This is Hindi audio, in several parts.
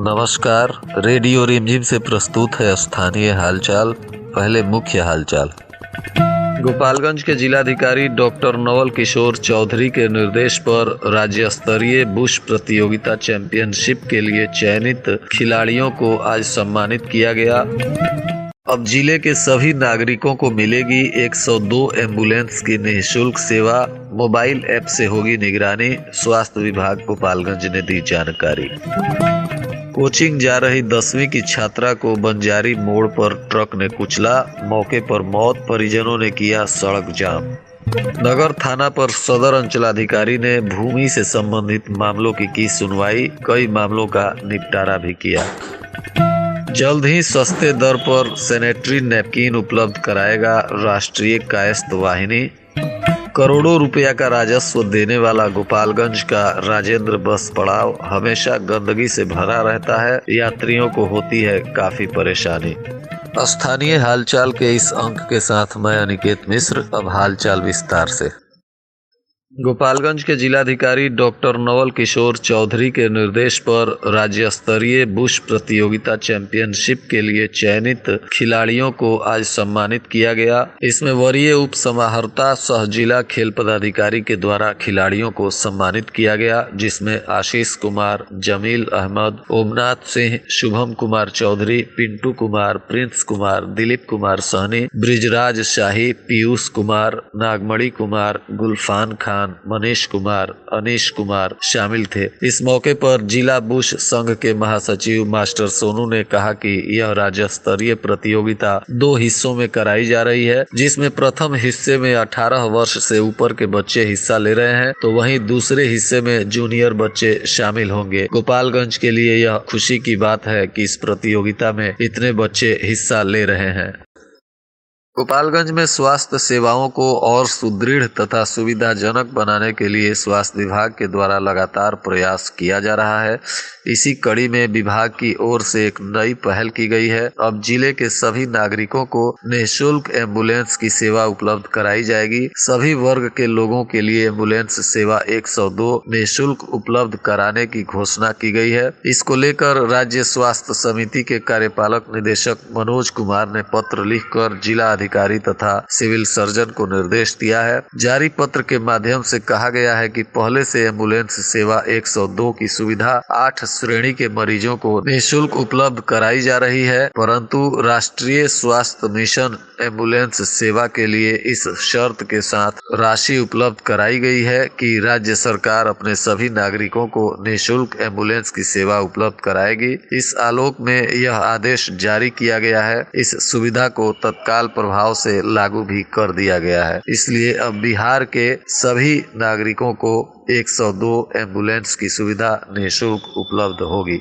नमस्कार। रेडियो रिमझिम से प्रस्तुत है स्थानीय हालचाल। पहले मुख्य हालचाल। गोपालगंज के जिलाधिकारी डॉक्टर नवल किशोर चौधरी के निर्देश पर राज्य स्तरीय बुश प्रतियोगिता चैंपियनशिप के लिए चयनित खिलाड़ियों को आज सम्मानित किया गया। अब जिले के सभी नागरिकों को मिलेगी 102 एम्बुलेंस की निःशुल्क सेवा। मोबाइल ऐप से होगी निगरानी। स्वास्थ्य विभाग गोपालगंज ने दी जानकारी। कोचिंग जा रही 10वीं की छात्रा को बंजारी मोड़ पर ट्रक ने कुचला। मौके पर मौत। परिजनों ने किया सड़क जाम। नगर थाना पर सदर अंचलाधिकारी ने भूमि से संबंधित मामलों की सुनवाई। कई मामलों का निपटारा भी किया। जल्द ही सस्ते दर पर सैनिटरी नैपकिन उपलब्ध कराएगा राष्ट्रीय कायस्थ वाहिनी। करोड़ों रुपया का राजस्व देने वाला गोपालगंज का राजेंद्र बस पड़ाव हमेशा गंदगी से भरा रहता है। यात्रियों को होती है काफी परेशानी। स्थानीय हालचाल के इस अंक के साथ मैं अनिकेत मिश्र। अब हालचाल विस्तार से। गोपालगंज के जिलाधिकारी डॉक्टर नवल किशोर चौधरी के निर्देश पर राज्य स्तरीय बुश प्रतियोगिता चैंपियनशिप के लिए चयनित खिलाड़ियों को आज सम्मानित किया गया। इसमें वरीय उप समाहर्ता सह जिला खेल पदाधिकारी के द्वारा खिलाड़ियों को सम्मानित किया गया, जिसमें आशीष कुमार, जमील अहमद, ओमनाथ सिंह, शुभम कुमार चौधरी, पिंटू कुमार, प्रिंस कुमार, दिलीप कुमार सहनी, ब्रिजराज शाही, पीयूष कुमार, नागमणि कुमार, गुलफान खान, मनीष कुमार, अनीश कुमार शामिल थे। इस मौके पर जिला बुश संघ के महासचिव मास्टर सोनू ने कहा कि यह राज्य स्तरीय प्रतियोगिता 2 हिस्सों में कराई जा रही है, जिसमें प्रथम हिस्से में 18 वर्ष से ऊपर के बच्चे हिस्सा ले रहे हैं, तो वहीं दूसरे हिस्से में जूनियर बच्चे शामिल होंगे। गोपालगंज के लिए यह खुशी की बात है कि इस प्रतियोगिता में इतने बच्चे हिस्सा ले रहे हैं। गोपालगंज में स्वास्थ्य सेवाओं को और सुदृढ़ तथा सुविधाजनक बनाने के लिए स्वास्थ्य विभाग के द्वारा लगातार प्रयास किया जा रहा है। इसी कड़ी में विभाग की ओर से एक नई पहल की गई है। अब जिले के सभी नागरिकों को निःशुल्क एम्बुलेंस की सेवा उपलब्ध कराई जाएगी। सभी वर्ग के लोगों के लिए एम्बुलेंस सेवा 102 निःशुल्क उपलब्ध कराने की घोषणा की गई है। इसको लेकर राज्य स्वास्थ्य समिति के कार्यपालक निदेशक मनोज कुमार ने पत्र लिखकर जिला अधिकारी तथा सिविल सर्जन को निर्देश दिया है। जारी पत्र के माध्यम से कहा गया है कि पहले से एम्बुलेंस सेवा 102 की सुविधा 8 श्रेणी के मरीजों को निःशुल्क उपलब्ध कराई जा रही है, परंतु राष्ट्रीय स्वास्थ्य मिशन एम्बुलेंस सेवा के लिए इस शर्त के साथ राशि उपलब्ध कराई गई है कि राज्य सरकार अपने सभी नागरिकों को निःशुल्क एम्बुलेंस की सेवा उपलब्ध कराएगी। इस आलोक में यह आदेश जारी किया गया है। इस सुविधा को तत्काल प्रभाव से लागू भी कर दिया गया है। इसलिए अब बिहार के सभी नागरिकों को 102 एम्बुलेंस की सुविधा निःशुल्क उपलब्ध होगी।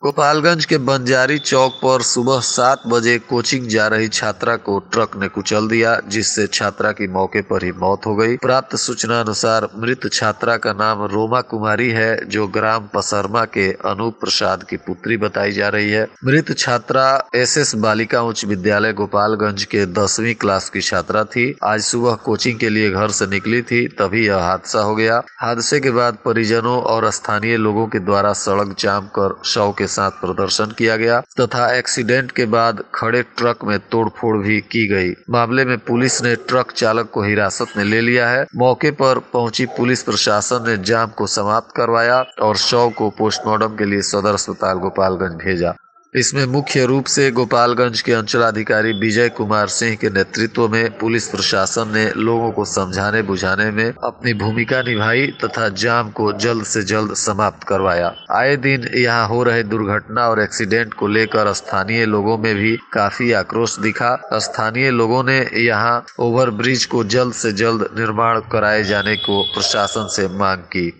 गोपालगंज के बंजारी चौक पर सुबह 7 बजे कोचिंग जा रही छात्रा को ट्रक ने कुचल दिया, जिससे छात्रा की मौके पर ही मौत हो गई। प्राप्त सूचना अनुसार मृत छात्रा का नाम रोमा कुमारी है, जो ग्राम पसरमा के अनूप प्रसाद की पुत्री बताई जा रही है। मृत छात्रा SS बालिका उच्च विद्यालय गोपालगंज के 10वीं क्लास की छात्रा थी। आज सुबह कोचिंग के लिए घर से निकली थी, तभी यह हादसा हो गया। हादसे के बाद परिजनों और स्थानीय लोगों के द्वारा सड़क जाम कर शव के साथ प्रदर्शन किया गया तथा एक्सीडेंट के बाद खड़े ट्रक में तोड़फोड़ भी की गई। मामले में पुलिस ने ट्रक चालक को हिरासत में ले लिया है। मौके पर पहुंची पुलिस प्रशासन ने जाम को समाप्त करवाया और शव को पोस्टमार्टम के लिए सदर अस्पताल गोपालगंज भेजा। इसमें मुख्य रूप से गोपालगंज के अंचलाधिकारी विजय कुमार सिंह के नेतृत्व में पुलिस प्रशासन ने लोगों को समझाने बुझाने में अपनी भूमिका निभाई तथा जाम को जल्द से जल्द समाप्त करवाया। आए दिन यहाँ हो रहे दुर्घटना और एक्सीडेंट को लेकर स्थानीय लोगों में भी काफी आक्रोश दिखा। स्थानीय लोगों ने यहाँ ओवरब्रिज को जल्द से जल्द निर्माण कराए जाने को प्रशासन से मांग की।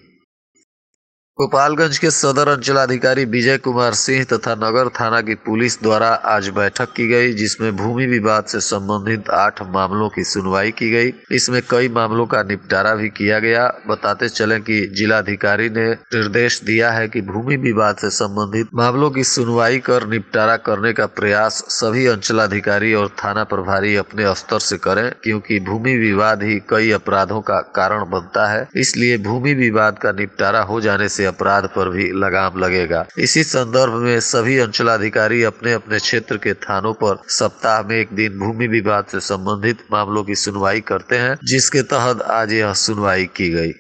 गोपालगंज के सदर अंचलाधिकारी विजय कुमार सिंह तथा नगर थाना की पुलिस द्वारा आज बैठक की गई, जिसमें भूमि विवाद से संबंधित 8 मामलों की सुनवाई की गई। इसमें कई मामलों का निपटारा भी किया गया। बताते चलें कि जिलाधिकारी ने निर्देश दिया है कि भूमि विवाद से संबंधित मामलों की सुनवाई कर निपटारा करने का प्रयास सभी अंचलाधिकारी और थाना प्रभारी अपने स्तर से करें, क्योंकि भूमि विवाद ही कई अपराधों का कारण बनता है। इसलिए भूमि विवाद का निपटारा हो जाने से अपराध पर भी लगाम लगेगा। इसी संदर्भ में सभी अंचलाधिकारी अपने अपने क्षेत्र के थानों पर सप्ताह में एक दिन भूमि विवाद से संबंधित मामलों की सुनवाई करते हैं, जिसके तहत आज यह सुनवाई की गई।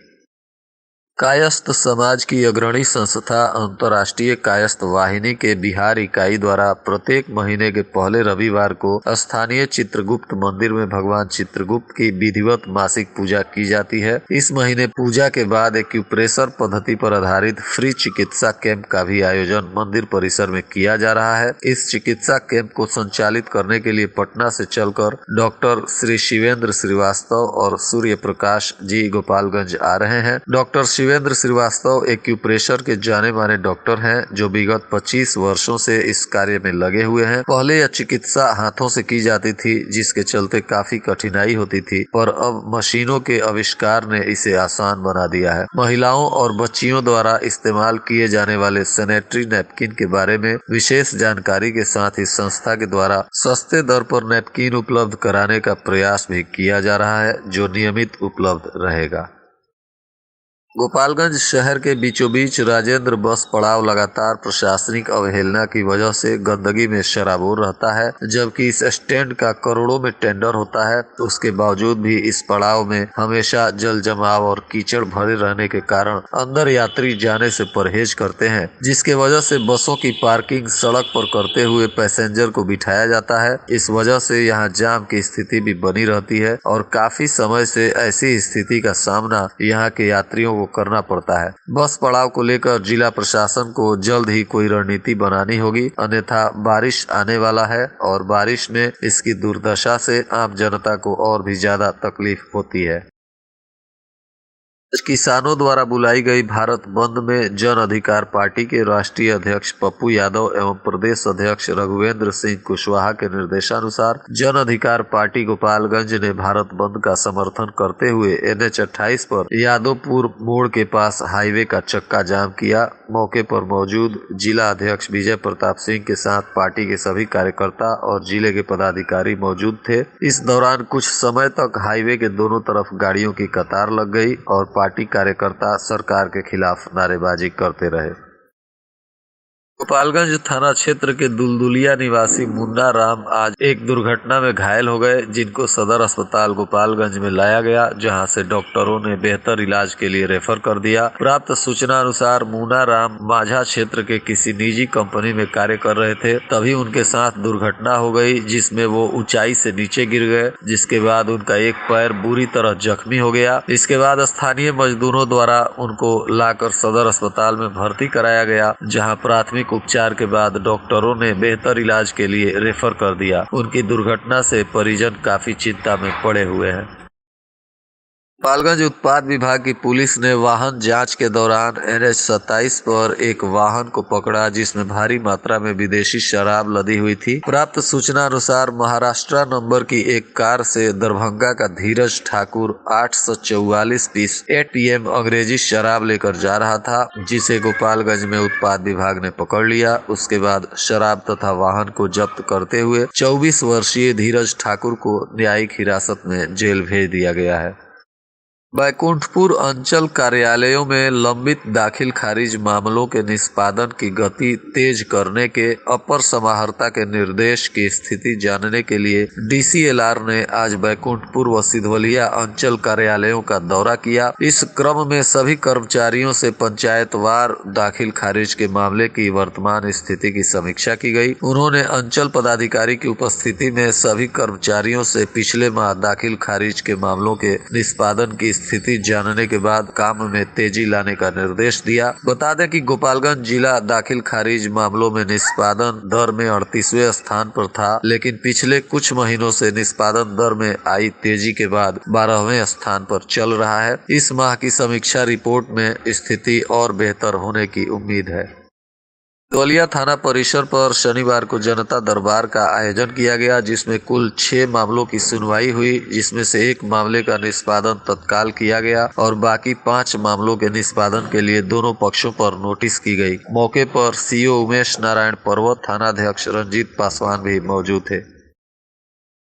कायस्थ समाज की अग्रणी संस्था अंतर्राष्ट्रीय कायस्थ वाहिनी के बिहार इकाई द्वारा प्रत्येक महीने के पहले रविवार को स्थानीय चित्रगुप्त मंदिर में भगवान चित्रगुप्त की विधिवत मासिक पूजा की जाती है। इस महीने पूजा के बाद एक्यूप्रेशर पद्धति पर आधारित फ्री चिकित्सा कैंप का भी आयोजन मंदिर परिसर में किया जा रहा है। इस चिकित्सा कैंप को संचालित करने के लिए पटना से चलकर डॉक्टर श्री शिवेंद्र श्रीवास्तव और सूर्य प्रकाश जी गोपालगंज आ रहे हैं। डॉक्टर शिवेंद्र श्रीवास्तव एक्यूप्रेशर के जाने माने डॉक्टर हैं, जो विगत 25 वर्षों से इस कार्य में लगे हुए हैं। पहले यह चिकित्सा हाथों से की जाती थी, जिसके चलते काफी कठिनाई होती थी, पर अब मशीनों के आविष्कार ने इसे आसान बना दिया है। महिलाओं और बच्चियों द्वारा इस्तेमाल किए जाने वाले सैनिटरी नैपकिन के बारे में विशेष जानकारी के साथ ही संस्था के द्वारा सस्ते दर पर नैपकिन उपलब्ध कराने का प्रयास भी किया जा रहा है, जो नियमित उपलब्ध रहेगा। गोपालगंज शहर के बीचों बीच राजेंद्र बस पड़ाव लगातार प्रशासनिक अवहेलना की वजह से गंदगी में शराबोर रहता है, जबकि इस स्टैंड का करोड़ों में टेंडर होता है। तो उसके बावजूद भी इस पड़ाव में हमेशा जल जमाव और कीचड़ भरे रहने के कारण अंदर यात्री जाने से परहेज करते हैं, जिसके वजह से बसों की पार्किंग सड़क पर करते हुए पैसेंजर को बिठाया जाता है। इस वजह से यहाँ जाम की स्थिति भी बनी रहती है और काफी समय से ऐसी स्थिति का सामना यहाँ के यात्रियों करना पड़ता है। बस पड़ाव को लेकर जिला प्रशासन को जल्द ही कोई रणनीति बनानी होगी, अन्यथा बारिश आने वाला है और बारिश में इसकी दुर्दशा से आम जनता को और भी ज्यादा तकलीफ होती है। किसानों द्वारा बुलाई गई भारत बंद में जन अधिकार पार्टी के राष्ट्रीय अध्यक्ष पप्पू यादव एवं प्रदेश अध्यक्ष रघुवेंद्र सिंह कुशवाहा के निर्देशानुसार जन अधिकार पार्टी गोपालगंज ने भारत बंद का समर्थन करते हुए NH 28 पर यादवपुर मोड़ के पास हाईवे का चक्का जाम किया। मौके पर मौजूद जिला अध्यक्ष विजय प्रताप सिंह के साथ पार्टी के सभी कार्यकर्ता और जिले के पदाधिकारी मौजूद थे। इस दौरान कुछ समय तक हाईवे के दोनों तरफ गाड़ियों की कतार लग गई और पार्टी कार्यकर्ता सरकार के खिलाफ नारेबाजी करते रहे। गोपालगंज थाना क्षेत्र के दुलदुलिया निवासी मुन्ना राम आज एक दुर्घटना में घायल हो गए, जिनको सदर अस्पताल गोपालगंज में लाया गया, जहां से डॉक्टरों ने बेहतर इलाज के लिए रेफर कर दिया। प्राप्त सूचना अनुसार मुन्ना राम माझा क्षेत्र के किसी निजी कंपनी में कार्य कर रहे थे, तभी उनके साथ दुर्घटना हो गई, जिसमें वो ऊंचाई से नीचे गिर गए, जिसके बाद उनका एक पैर बुरी तरह जख्मी हो गया। इसके बाद स्थानीय मजदूरों द्वारा उनको लाकर सदर अस्पताल में भर्ती कराया गया, जहाँ प्राथमिक उपचार के बाद डॉक्टरों ने बेहतर इलाज के लिए रेफर कर दिया। उनकी दुर्घटना से परिजन काफी चिंता में पड़े हुए हैं। गोपालगंज उत्पाद विभाग की पुलिस ने वाहन जांच के दौरान NH 27 पर एक वाहन को पकड़ा, जिसमें भारी मात्रा में विदेशी शराब लदी हुई थी। प्राप्त सूचना अनुसार महाराष्ट्र नंबर की एक कार से दरभंगा का धीरज ठाकुर 844 पीस ATM अंग्रेजी शराब लेकर जा रहा था, जिसे गोपालगंज में उत्पाद विभाग ने पकड़ लिया। उसके बाद शराब तथा वाहन को जब्त करते हुए 24 वर्षीय धीरज ठाकुर को न्यायिक हिरासत में जेल भेज दिया गया है। बैकुंठपुर अंचल कार्यालयों में लंबित दाखिल खारिज मामलों के निष्पादन की गति तेज करने के अपर समाहर्ता के निर्देश की स्थिति जानने के लिए DCLR ने आज बैकुंठपुर व सिधवलिया अंचल कार्यालयों का दौरा किया। इस क्रम में सभी कर्मचारियों से पंचायतवार दाखिल खारिज के मामले की वर्तमान स्थिति की समीक्षा की गई। उन्होंने अंचल पदाधिकारी की उपस्थिति में सभी कर्मचारियों से पिछले माह दाखिल खारिज के मामलों के निष्पादन की स्थिति जानने के बाद काम में तेजी लाने का निर्देश दिया। बता दें कि गोपालगंज जिला दाखिल खारिज मामलों में निष्पादन दर में 38वें स्थान पर था, लेकिन पिछले कुछ महीनों से निष्पादन दर में आई तेजी के बाद 12वें स्थान पर चल रहा है। इस माह की समीक्षा रिपोर्ट में स्थिति और बेहतर होने की उम्मीद है। तौलिया थाना परिसर पर शनिवार को जनता दरबार का आयोजन किया गया, जिसमें कुल 6 मामलों की सुनवाई हुई, जिसमें से 1 मामले का निष्पादन तत्काल किया गया और बाकी 5 मामलों के निष्पादन के लिए दोनों पक्षों पर नोटिस की गई। मौके पर सीओ उमेश नारायण पर्वत, थानाध्यक्ष रंजीत पासवान भी मौजूद थे।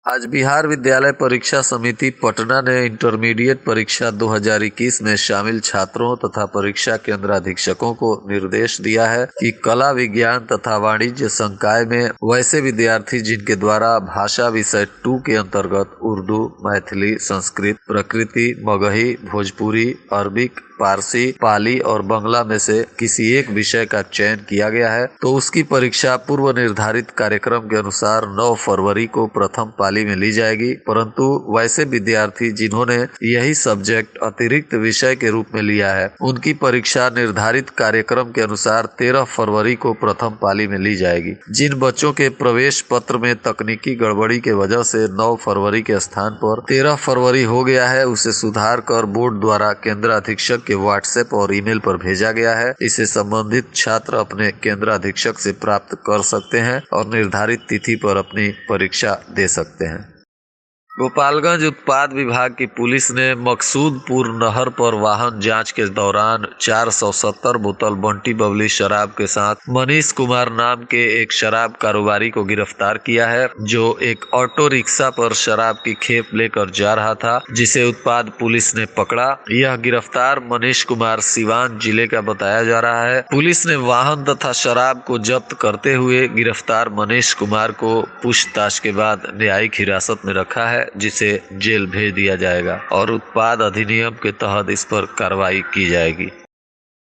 आज बिहार विद्यालय परीक्षा समिति पटना ने इंटरमीडिएट परीक्षा 2021 में शामिल छात्रों तथा परीक्षा केंद्र अधीक्षकों को निर्देश दिया है कि कला, विज्ञान तथा वाणिज्य संकाय में वैसे विद्यार्थी जिनके द्वारा भाषा विषय 2 के अंतर्गत उर्दू, मैथिली, संस्कृत, प्रकृति, मगही, भोजपुरी, अरबिक, पारसी, पाली और बांग्ला में से किसी एक विषय का चयन किया गया है, तो उसकी परीक्षा पूर्व निर्धारित कार्यक्रम के अनुसार 9 फरवरी को प्रथम पाली में ली जाएगी। परंतु वैसे विद्यार्थी जिन्होंने यही सब्जेक्ट अतिरिक्त विषय के रूप में लिया है, उनकी परीक्षा निर्धारित कार्यक्रम के अनुसार 13 फरवरी को प्रथम पाली में ली जाएगी। जिन बच्चों के प्रवेश पत्र में तकनीकी गड़बड़ी के वजह से 9 फरवरी के स्थान पर 13 फरवरी हो गया है, उसे सुधार कर बोर्ड द्वारा केंद्र अधीक्षक के व्हाट्सएप और ईमेल पर भेजा गया है। इसे संबंधित छात्र अपने केंद्र अधीक्षक से प्राप्त कर सकते हैं और निर्धारित तिथि पर अपनी परीक्षा दे सकते हैं। गोपालगंज उत्पाद विभाग की पुलिस ने मकसूदपुर नहर पर वाहन जांच के दौरान 470 बोतल बंटी बबली शराब के साथ मनीष कुमार नाम के एक शराब कारोबारी को गिरफ्तार किया है, जो एक ऑटो रिक्शा पर शराब की खेप लेकर जा रहा था, जिसे उत्पाद पुलिस ने पकड़ा। यह गिरफ्तार मनीष कुमार सीवान जिले का बताया जा रहा है। पुलिस ने वाहन तथा शराब को जब्त करते हुए गिरफ्तार मनीष कुमार को पूछताछ के बाद न्यायिक हिरासत में रखा है, जिसे जेल भेज दिया जाएगा और उत्पाद अधिनियम के तहत इस पर कार्रवाई की जाएगी।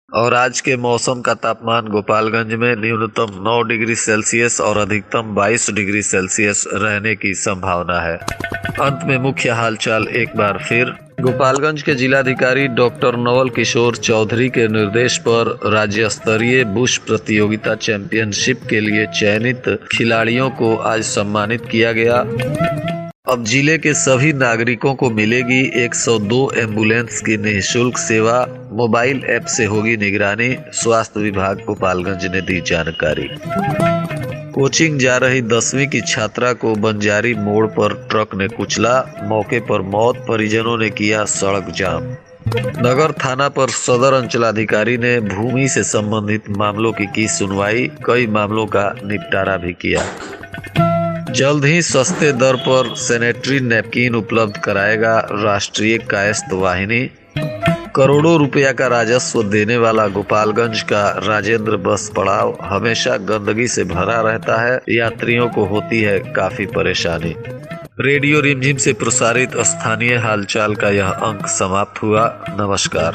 और आज के मौसम का तापमान गोपालगंज में न्यूनतम 9 डिग्री सेल्सियस और अधिकतम 22 डिग्री सेल्सियस रहने की संभावना है। अंत में मुख्य हालचाल एक बार फिर। गोपालगंज के जिलाधिकारी डॉक्टर नवल किशोर चौधरी के निर्देश पर राज्य स्तरीय बुश प्रतियोगिता चैंपियनशिप के लिए चयनित खिलाड़ियों को आज सम्मानित किया गया। अब जिले के सभी नागरिकों को मिलेगी 102 एम्बुलेंस की निःशुल्क सेवा। मोबाइल ऐप से होगी निगरानी। स्वास्थ्य विभाग गोपालगंज ने दी जानकारी। कोचिंग जा रही 10वीं की छात्रा को बंजारी मोड़ पर ट्रक ने कुचला, मौके पर मौत, परिजनों ने किया सड़क जाम। नगर थाना पर सदर अंचलाधिकारी ने भूमि से संबंधित मामलों की सुनवाई, कई मामलों का निपटारा भी किया। जल्द ही सस्ते दर पर सैनिटरी नैपकिन उपलब्ध कराएगा राष्ट्रीय कायस्थ वाहिनी। करोड़ों रुपया का राजस्व देने वाला गोपालगंज का राजेंद्र बस पड़ाव हमेशा गंदगी से भरा रहता है, यात्रियों को होती है काफी परेशानी। रेडियो रिमझिम से प्रसारित स्थानीय हालचाल का यह अंक समाप्त हुआ। नमस्कार।